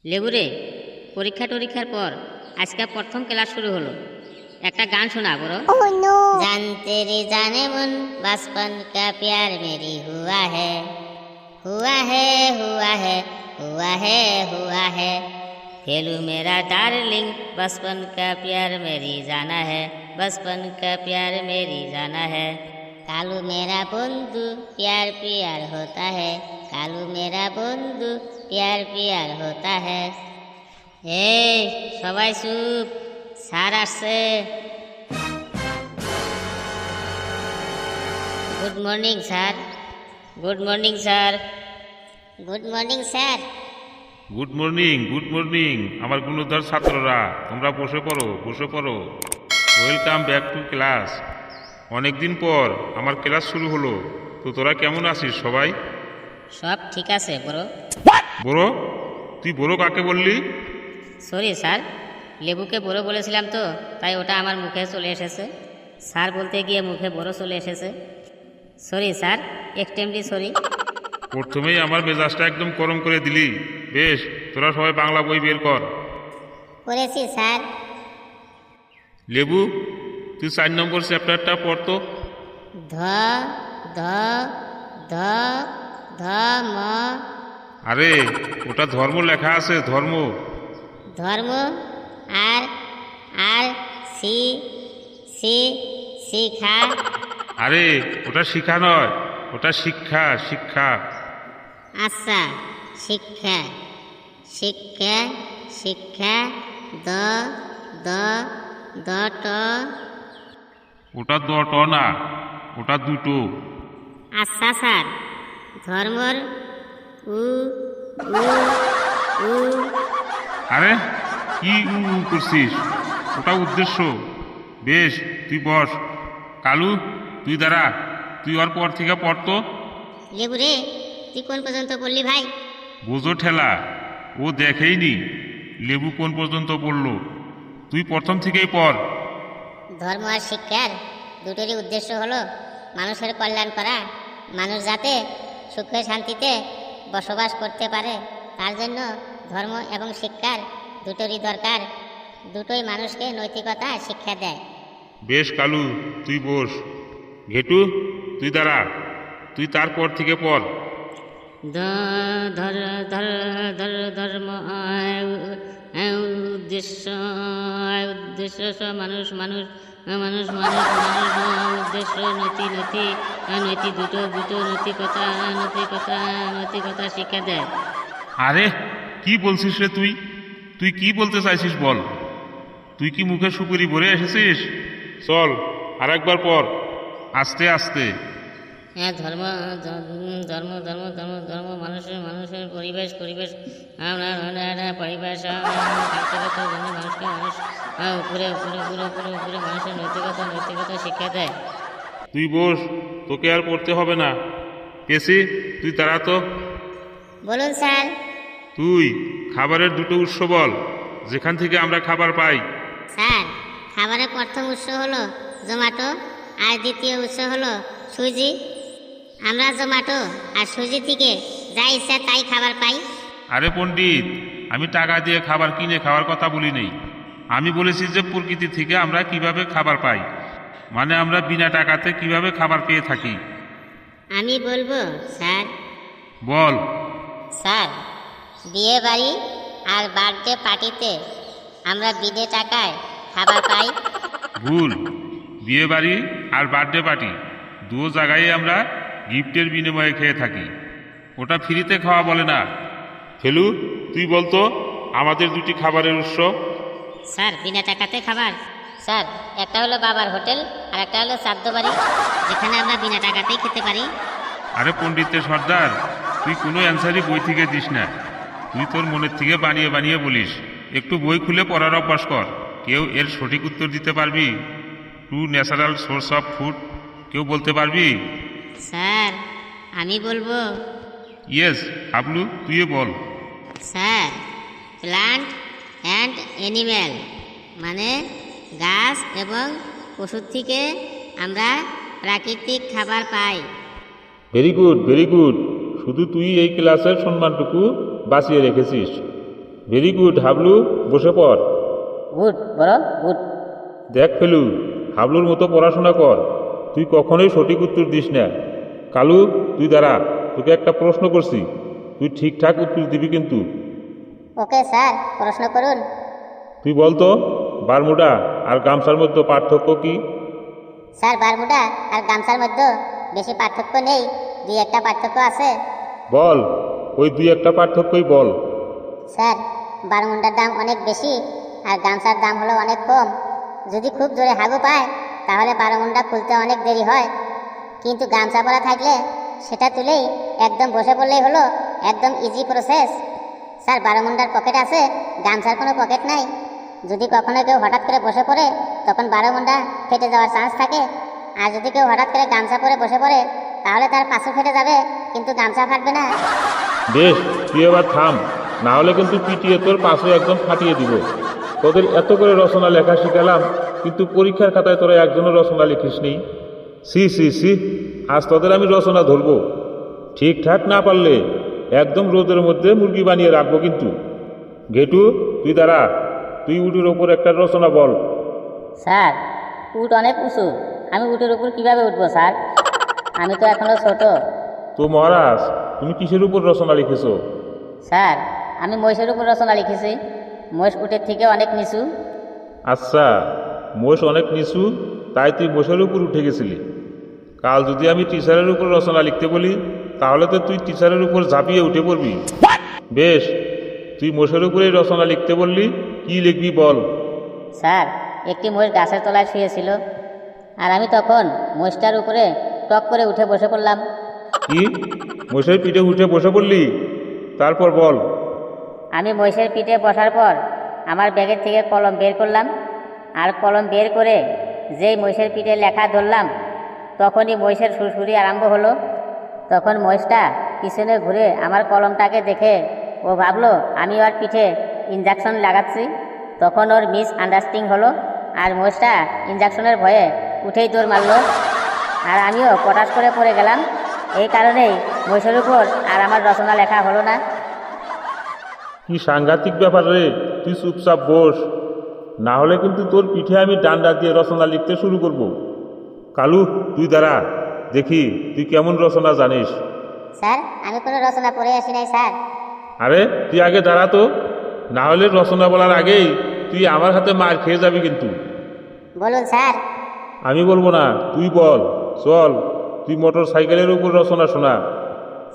লেবুরে, পরীক্ষার পর আজকে প্রথম ক্লাস শুরু হলো। একটা গান শোনা বড়। जानते रे जाने मन बचपन का प्यार मेरी हुआ है हुआ है हुआ है हुआ है हुआ है। फेलू मेरा डार्लिंग बचपन का प्यार मेरी जाना है, बचपन का प्यार मेरी जाना है। कालू मेरा बंधु प्यार प्यार होता है, कालू मेरा बंधु प्यार प्यार होता है। এই সবাই চুপ, স্যার আসছে। Good morning sir, good morning sir. Good morning sir. Good morning আমার গুণধর ছাত্ররা, তোমরা বসে পড়ো। Welcome back to class. অনেকদিন পর আমার ক্লাস শুরু হলো, তো তোরা কেমন আছিস সবাই? সব ঠিক আছে বড়। বড়? তুই বড় কাকে বললি? সরি স্যার, লেবুকে বড় বলেছিলাম তো, তাই ওটা আমার মুখে চলে এসেছে। স্যার বলতে গিয়ে মুখে বড় চলে এসেছে। Sorry sir, extremely sorry. প্রথমেই আমার মেজাজটা একদম গরম করে দিলি। বেশ, তোরা সবাই বাংলা বই বের কর। করেছি স্যার। লেবু, তুই 4 নম্বর চ্যাপ্টারটা পড়তো। ध ध ध ध म আরে, ওটা ধর্ম লেখা আছে, ধর্ম। धर्म आर आर सी सी शिखा। আরে, ওটা শিখা নয়, ওটা শিক্ষা। अच्छा, शिक्षा शिक्षा शिक्षा द द द ट। ওটা ট না, ওটা দুটো। अच्छा सर। धर्मर उ उ उ। আরে, কি করছিস? ওটা উদ্দেশ্য। বেশ, তুই বস। কালু, তুই দাঁড়া, তুই ওর পর থেকে পড়তো। লেবু রে, তুই কোন পর্যন্ত বললি ভাই? বোঝো ঠেলা, ও দেখেইনি লেবু কোন পর্যন্ত পড়লো। তুই প্রথম থেকেই পড়। ধর্ম আর শিক্ষার দুটোরই উদ্দেশ্য হলো মানুষের কল্যাণ করা, মানুষ যাতে সুখে শান্তিতে বসবাস করতে পারে, তার জন্য ধর্ম এবং শিক্ষার দুটোরই দরকার। দুটোই মানুষকে নৈতিকতা শিক্ষা দেয়। বেশ কালু, তুই বস। ঘেটু, তুই দাঁড়া, তুই তারপর থেকে পড়। ধর্ম উদ্দেশ্য মানুষ উদ্দেশ্য নৈতি দুটো নৈতিকতা শিক্ষা দেয়। আরে, কি বলছিস রে তুই? তুই কি বলতে চাইছিস বল? তুই কি মুখে সুপুরি ভরে এসেছিস? চল, আর একবার পড়, আস্তে আস্তে। হ্যাঁ, ধর্ম মানুষের পরিবেশ পরিবেশ মানুষকে উপরে মানুষের নৈতিকতা শিক্ষা দেয়। তুই বস, তোকে আর পড়তে হবে না। পেশি, তুই তারা তো। বলুন স্যার। তুই খাবারের দুটো উৎস বল, যেখান থেকে আমরা খাবার পাই। স্যার, খাবারের প্রথম উৎস হলো জোম্যাটো আর দ্বিতীয় উৎস হলো সুজি। আমরা জোম্যাটো আর সুজি থেকে যা ইচ্ছা তাই খাবার পাই। আরে পণ্ডিত, আমি টাকা দিয়ে খাবার কিনে খাওয়ার কথা বলি নেই। আমি বলেছি যে প্রকৃতি থেকে আমরা কিভাবে খাবার পাই, মানে আমরা বিনা টাকাতে কিভাবে খাবার পেয়ে থাকি। আমি বলবো স্যার। বল। স্যার, বিয়ে বাড়ি আর বার্থডে পার্টিতে আমরা বিনা টাকায় খাবার পাই। ভুল। বিয়ে বাড়ি আর বার্থডে পার্টি দু জায়গায় আমরা গিফটের বিনিময়ে খেয়ে থাকি, ওটা ফ্রিতে খাওয়া বলে না। ফেলু, তুই বলতো আমাদের দুটি খাবারের উৎস। স্যার, বিনা টাকাতে খাবার স্যার, একটা হলো বাবার হোটেল আর একটা হলো শ্রাদ্ধ বাড়ি, যেখানে আমরা বিনা টাকাতেই খেতে পারি। আরে পণ্ডিতের সর্দার, তুই কোনো অ্যান্সারই বই থেকে দিস না, তুই তোর মনের থেকে বানিয়ে বলিস। একটু বই খুলে পড়ার অভ্যাস কর। কেউ এর সঠিক উত্তর দিতে পারবি? Two natural source of food কেউ বলতে পারবি? স্যার, আমি বলবো। ইয়েস, হাবলু, তুইও বল। স্যার, প্লান্ট অ্যান্ড অ্যানিম্যাল, মানে গাছ এবং পশুর থেকে আমরা প্রাকৃতিক খাবার পাই। Very good. শুধু তুই এই ক্লাসের সম্মানটুকু বাঁচিয়ে রেখেছিস। ভেরি গুড হাবলু, বসে পড়। গুড বড় গুড। দেখ ফেলু, হাবলুর মতো পড়াশোনা কর, তুই কখনোই সঠিক উত্তর দিস না। কালু, তুই দাঁড়া, তোকে একটা প্রশ্ন করছি, তুই ঠিকঠাক উত্তর দিবি কিন্তু। ওকে স্যার, প্রশ্ন করুন। তুই বলতো বারমুডা আর গামছার মধ্যে পার্থক্য কি? স্যার, বারমুডা আর গামছার মধ্যে বেশি পার্থক্য নেই, দুই একটা পার্থক্য আছে। বল, ওই দুই একটা পার্থক্যই বল। স্যার, বারমুন্ডার দাম অনেক বেশি আর গামছার দাম হলো অনেক কম। যদি খুব জোরে হাগু পায় তাহলে বারমুন্ডা খুলতে অনেক দেরি হয়, কিন্তু গামছা পরা থাকলে সেটা তুলেই একদম বসে পড়লেই হলো, একদম ইজি প্রসেস। স্যার, বারমুন্ডার পকেট আছে, গামছার কোনো পকেট নাই। যদি কখনো কেউ হঠাৎ করে বসে পড়ে তখন বারমুন্ডা ফেটে যাওয়ার চান্স থাকে। আর যদি কেউ হঠাৎ করে গামছা পরে বসে পড়ে তাহলে তার পাশে ফেটে যাবে, কিন্তু গামছা ফাটবে না। বেশ, তুই এবার থাম, না হলে কিন্তু পিটিয়ে তোর পাশে একদম ফাটিয়ে দিব। তোদের এত করে রচনা লেখা শিখালাম, কিন্তু পরীক্ষার খাতায় তোরা একজনও রচনা লিখিস নি। সি সি সি, আজ তোদের আমি রচনা ধরবো। ঠিকঠাক না পারলে একদম রোদের মধ্যে মুরগি বানিয়ে রাখবো কিন্তু। ঘেটু, তুই দাঁড়া, তুই উটের ওপর একটা রচনা বল। স্যার, উট অনেক উঁচু, আমি উটের উপর কিভাবে উঠবো স্যার? আমি তো এখনো ছোট। তো মহারাজ, তুমি কিসের উপর রচনা লিখেছো? স্যার, আমি মহিষের উপর রচনা লিখেছি। মহিষ উটের থেকে অনেক নিচু। আচ্ছা, মোষ অনেক নিচু, তাই তুই মোষের উপর উঠে গেছিলি। কাল যদি আমি টিচারের উপর রচনা লিখতে বলি তাহলে তো তুই টিচারের উপর ঝাঁপিয়ে উঠে পড়বি। বেশ, তুই মোষের উপরেই রচনা লিখতে বললি, কি লিখবি বল। স্যার, একটি মহিষ গাছের তলায় শুয়েছিল আর আমি তখন মহিষটার উপরে টক করে উঠে বসে পড়লাম। কি, মোষের পিঠে উঠে বসে পড়লি? তারপর বল। আমি মহিষের পিঠে বসার পর আমার ব্যাগের থেকে কলম বের করলাম, আর কলম বের করে যেই মহিষের পিঠে লেখা ধরলাম তখনই মহিষের সুরসুরি আরম্ভ হলো। তখন মহিষটা পিছনে ঘুরে আমার কলমটাকে দেখে ও ভাবলো আমি ওর পিঠে ইঞ্জেকশন লাগাচ্ছি। তখন ওর মিস আন্ডারস্ট্যান্ডিং হলো আর মহিষটা ইঞ্জেকশনের ভয়ে উঠেই দৌড় মারলো, আর আমিও পটাশ করে পড়ে গেলাম। এই কারণেই মহিষের উপর আর আমার রচনা লেখা হলো না। কি সাংঘাতিক ব্যাপার রে, তুই চুপচাপ বস, না হলে কিন্তু তোর পিঠে আমি ডান্ডা দিয়ে রচনা লিখতে শুরু করব। কালু, তুই দাঁড়া, দেখি তুই কেমন রচনা জানিস। স্যার, আমি কোনো রচনা পড়ে আসি নাই স্যার। আরে তুই আগে দাঁড়া তো, না হলে রচনা বলার আগেই তুই আমার হাতে মার খেয়ে যাবি কিন্তু। বলুন স্যার। আমি বলবো না, তুই বল। চল, তুই মোটর সাইকেলের উপর রচনা শোনা।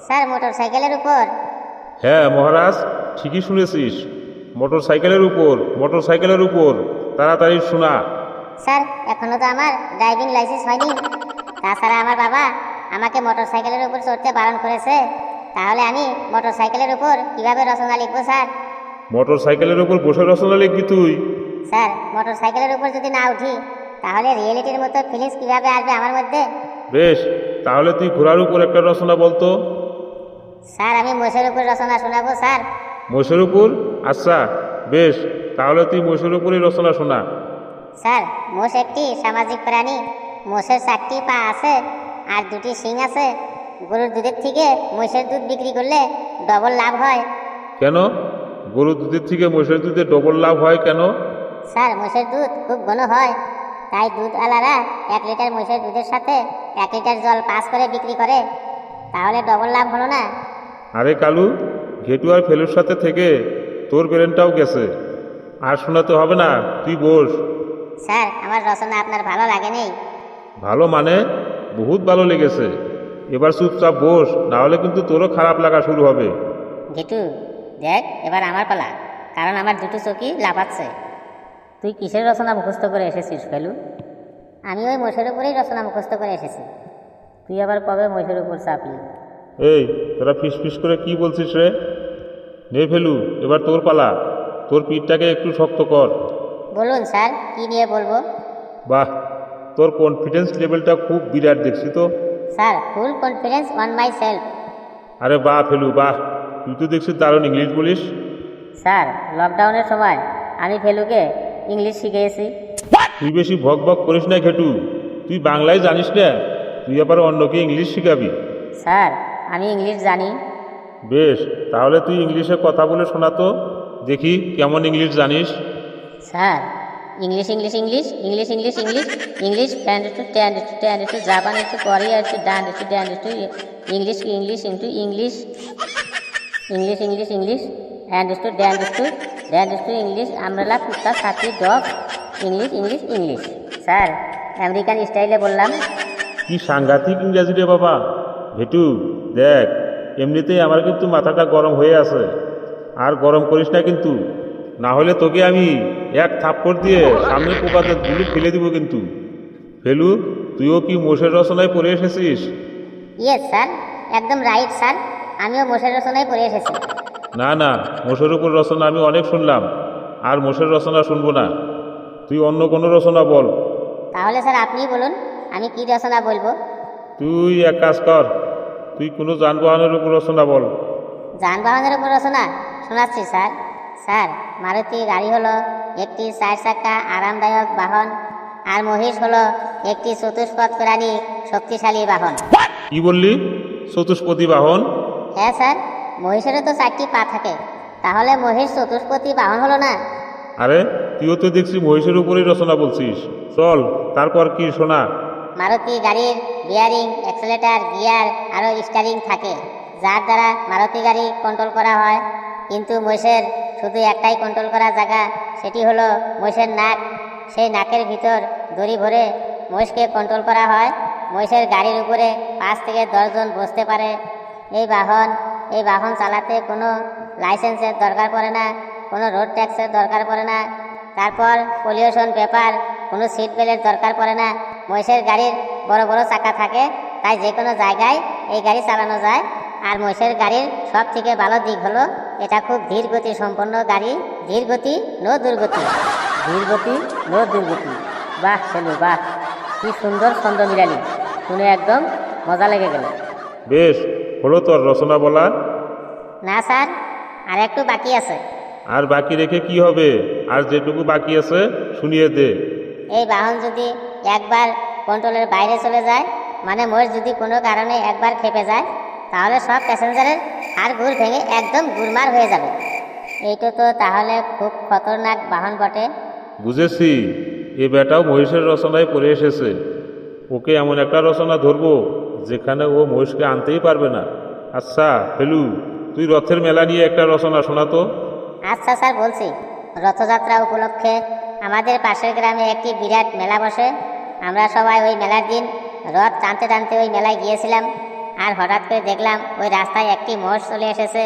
স্যার, মোটর সাইকেলের উপর? হ্যাঁ মহারাজ, ঠিকই শুনেছিস, মোটর সাইকেলের উপর, মোটর সাইকেলের উপর, তাড়াতাড়ি শোনা। স্যার, এখনো তো আমার ড্রাইভিং লাইসেন্স হয়নি, তাছাড়া আমার বাবা আমাকে মোটর সাইকেলের উপর চড়তে বারণ করেছে। তাহলে আমি মোটর সাইকেলের উপর কিভাবে রচনা লিখবো স্যার? মোটর সাইকেলের উপর বসে রচনা লিখবি তুই? স্যার, মোটর সাইকেলের উপর যদি না উঠি তাহলে রিয়েলিটির মতো ফিলিংস কিভাবে আসবে আমার মধ্যে? বেশ, তাহলে তুই ঘোড়ার উপর একটা রচনা বলতো। স্যার, আমি মোষের উপর রচনা শোনাবো স্যার। মোষের উপর? আচ্ছা বেশ, তাহলে তুই মোষের উপরই রচনা শোনা। স্যার, মোষ একটি সামাজিক প্রাণী। মোষের 4টি পা আছে আর 2টি শিং আছে। গরুর দুধের থেকে মহিষের দুধ বিক্রি করলে ডবল লাভ হয়। কেন? গরুর দুধের থেকে মোষের দুধে ডবল লাভ হয় কেন? স্যার, মোষের দুধ খুব ঘন হয়, তাই দুধওয়ালারা 1 লিটার মোষের দুধের সাথে 1 লিটার জল পাস করে বিক্রি করে। তাহলে ডবল লাভ হলো না? আরে কালু, ঘেটু আর ফেলুর সাথে থেকে তোর ব্রেনটাও গেছে, আর শোনাতে হবে না, তুই বস। স্যার, আমার রচনা আপনার ভালো লাগেনি? ভালো মানে বহুত ভালো লেগেছে। এবার চুপচাপ বস, না হলে কিন্তু তোরও খারাপ লাগা শুরু হবে। ঘেটু, দেখ এবার আমার পালা, কারণ আমার দুটো চোখই লাফাচ্ছে। তুই কিসের রচনা মুখস্থ করে এসেছিস ফেলু? আমি ওই মোষের উপরেই রচনা মুখস্থ করে এসেছি। তুই আবার কবে মহিষের উপর চাপলি? এই তোরা ফিস ফিস করে কি বলছিস রে? নে ফেলু, এবার তোর পালা, তোর পিঠটাকে একটু শক্ত কর। বলুন স্যার, কি নিয়ে বলবো? বাহ, তোর কনফিডেন্স লেভেলটা খুব বিরাট দেখছি তো। Sir, full confidence on my self. আরে বাহ ফেলু বাহ, তুই তো দেখছিস দারুণ ইংলিশ বলিস। স্যার, লকডাউনের সময় আমি ফেলুকে ইংলিশ শিখিয়েছি। তুই বেশি ভক ভক করিস না ঘেটু, তুই বাংলায় জানিস না, তুই আবার অন্যকে ইংলিশ শিখাবি। স্যার, আমি ইংলিশ জানি। বেশ, তাহলে তুই ইংলিশে কথা বলে শোনা তো, দেখি কেমন ইংলিশ জানিস। Sir English English English English English English English ফ্যান্ড টু ট্যান্ড টু ট্যান্ড to Japan to Korea to ডান্ড টু ড্যান্ড to English English into English English English English hand to ড্যান্ড টু ইংলিশ আমরেলা কুত্তা ছাত্রী dog English English English. Sir American স্টাইলে বললাম। কি সাংঘাতিক ইংরাজি রে বাবা। ভেটু দেখ, এমনিতেই আমার কিন্তু মাথাটা গরম হয়ে আছে, আর গরম করিস না কিন্তু, না হলে তোকে আমি এক থাপ্পড় দিয়ে সামনে পোকাতে গুলি ফেলে দিব কিন্তু। ফেলু, তুইও কি মোষের রচনায় পড়ে এসেছিস? ইয়েস স্যার, একদম রাইট স্যার, আমিও মোষের রচনায় পড়ে এসেছি। না না, মোষের উপর রচনা আমি অনেক শুনলাম, আর মোষের রচনা শুনবো না। তুই অন্য কোনো রচনা বল। তাহলে স্যার আপনিই বলুন, আমি কি রচনা বলবো? তুই এক কাজ কর, তুই কোনো যানবাহনের উপর রচনা বল। যানবাহনের উপর রচনা শোনাচ্ছি স্যার। স্যার, মারুতি গাড়ি হলো একটি 4 চাকা আরামদায়ক বাহন, আর মহিষ হলো একটি চতুষ্পদ প্রাণী শক্তিশালী বাহন। কি বললি? চতুষ্পদী বাহন? হ্যাঁ স্যার, মহিষেরও তো 4টি পা থাকে, তাহলে মহিষ চতুষ্পদী বাহন হলো না? আরে তুইও তো দেখছি মহিষের উপরেই রচনা বলছিস। চল তারপর কি শোনা। মারুতি গাড়ির বিয়ারিং, অ্যাক্সেলেটার, গিয়ার আরও স্টারিং থাকে, যার দ্বারা মারুতি গাড়ি কন্ট্রোল করা হয়। কিন্তু মহিষের শুধু একটাই কন্ট্রোল করা জায়গা, সেটি হলো মহিষের নাক। সেই নাকের ভিতর দড়ি ভরে মহিষকে কন্ট্রোল করা হয়। মহিষের গাড়ির উপরে 5 থেকে 10 জন বসতে পারে। এই বাহন চালাতে কোনো লাইসেন্সের দরকার পড়ে না, কোনো রোড ট্যাক্সের দরকার পড়ে না, তারপর পলিউশন পেপার, কোনো সিট বেল্টের দরকার পড়ে না। মহিষের গাড়ির বড় বড় চাকা থাকে, তাই যে কোনো জায়গায় এই গাড়ি চালানো যায়। আর মহিষের গাড়ির সব থেকে ভালো দিক হলো এটা খুব ধীর গতি সম্পন্ন গাড়ি। ধীর গতি, নো দুর্গতি। ধীর গতি নো দুর্গতি। বাহ ছেলে বাহ, কি সুন্দর ছন্দ মিলালি, শুনে একদম মজা লেগে গেল। বেশ, হলো তোর রচনা বলা? না স্যার, আর একটু বাকি আছে। আর বাকি রেখে কি হবে? আর যেটুকু বাকি আছে শুনিয়ে দে। এই বাহন যদি একবার কন্ট্রোলের বাইরে চলে যায়, মানে মহিষ যদি কোনো কারণে একবার খেপে যায়, তাহলে সব প্যাসেঞ্জারের হাড় গুড় ভেঙে একদম গুড়মার হয়ে যাবে। এইটা তো তাহলে খুব খতরনাক বাহন বটে। বুঝেছি, এ বেটাও মহিষের রচনায় পড়ে এসেছে। ওকে এমন একটা রচনা ধরবো যেখানে ও মহিষকে আনতেই পারবে না। আচ্ছা ফেলু, তুই রথের মেলা নিয়ে একটা রচনা শোনাতো। আচ্ছা স্যার, বলছি। রথযাত্রা উপলক্ষে আমাদের পাশের গ্রামে একটি বিরাট মেলা বসে। আমরা সবাই ওই মেলার দিন রথ টানতে টানতে ওই মেলায় গিয়েছিলাম। আর হঠাৎ করে দেখলাম ওই রাস্তায় একটি মহিষ চলে এসেছে।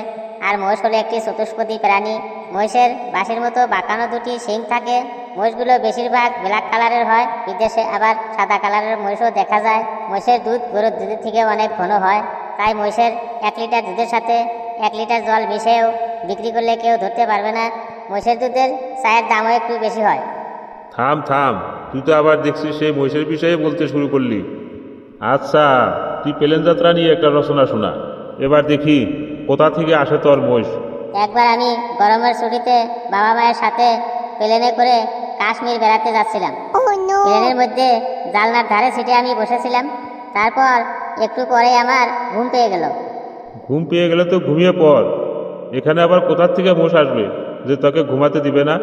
আর মহিষ হলো একটি চতুষ্পদী প্রাণী। মহিষের বাঁশির মতো বাঁকানো 2টি শিং থাকে। মহিষগুলো বেশিরভাগ ব্ল্যাক কালারের হয়, বিদেশে আবার সাদা কালারের মহিষও দেখা যায়। মহিষের দুধ গরুর দুধের থেকে অনেক ঘন হয়, তাই মহিষের 1 লিটার দুধের সাথে 1 লিটার জল মিশিয়েও বিক্রি করলে কেউ ধরতে পারবে না। মহিষের দুধের চায়ের দামও একটু বেশি হয়। থাম থাম, তুই তো আবার দেখছিস সেই মহিষের বিষয়ে বলতে শুরু করলি। আচ্ছা, তুই প্লেন যাত্রা নিয়ে একটা রচনা শোনা। এবার দেখি কোথা থেকে আসে তোর মহিষ। একবার আমি গরমের ছুটিতে বাবা মায়ের সাথে প্লেনে করে কাশ্মীর বেড়াতে যাচ্ছিলাম। প্লেনের মধ্যে জানলার ধারে সিটে আমি বসেছিলাম। তারপর একটু পরে আমার ঘুম পেয়ে গেল। ঘুম পেয়ে গেলে তো ঘুমিয়ে পড়। এখানে আবার কোথা থেকে মহিষ আসবে যে তোকে ঘুমাতে দিবে না?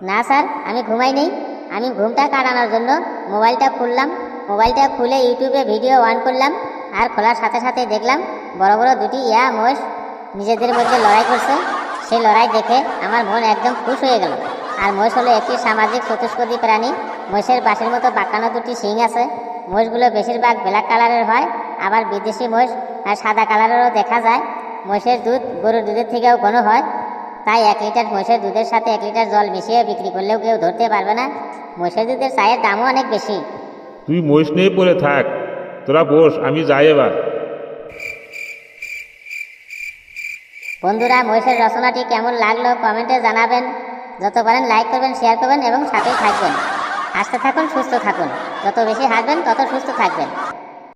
না স্যার, আমি ঘুমাই নেই। আমি ঘুমটা কাটানোর জন্য মোবাইলটা খুললাম। মোবাইলটা খুলে ইউটিউবে ভিডিও অন করলাম। আর খোলার সাথে সাথে দেখলাম বড় বড় 2টি মহিষ নিজেদের মধ্যে লড়াই করছে। সেই লড়াই দেখে আমার মন একদম খুশ হয়ে গেল। আর মহিষ হলো একটি সামাজিক চতুষ্পদী প্রাণী। মহিষের বাঁশির মতো বাঁকানো 2টি শিং আছে। মহিষগুলো বেশিরভাগ ব্ল্যাক কালারের হয়, আবার বিদেশি মহিষ আর সাদা কালারেরও দেখা যায়। মহিষের দুধ গরুর দুধের থেকেও ঘন হয়, তাই 1 লিটার মহিষের দুধের সাথে 1 লিটার জল মিশিয়ে বিক্রি করলেও কেউ ধরতে পারবে না। মহিষের দুধের চায়ের দামও অনেক বেশি। তুই মহিষ নিয়ে পড়ে থাক, তোরা বস, আমি যাই এবার। বন্ধুরা, মহিষের রচনাটি কেমন লাগলো কমেন্টে জানাবেন। যত পারেন লাইক করবেন, শেয়ার করবেন এবং সাথেই থাকবেন। হাসতে থাকুন, সুস্থ থাকুন। যত বেশি হাসবেন তত সুস্থ থাকবেন।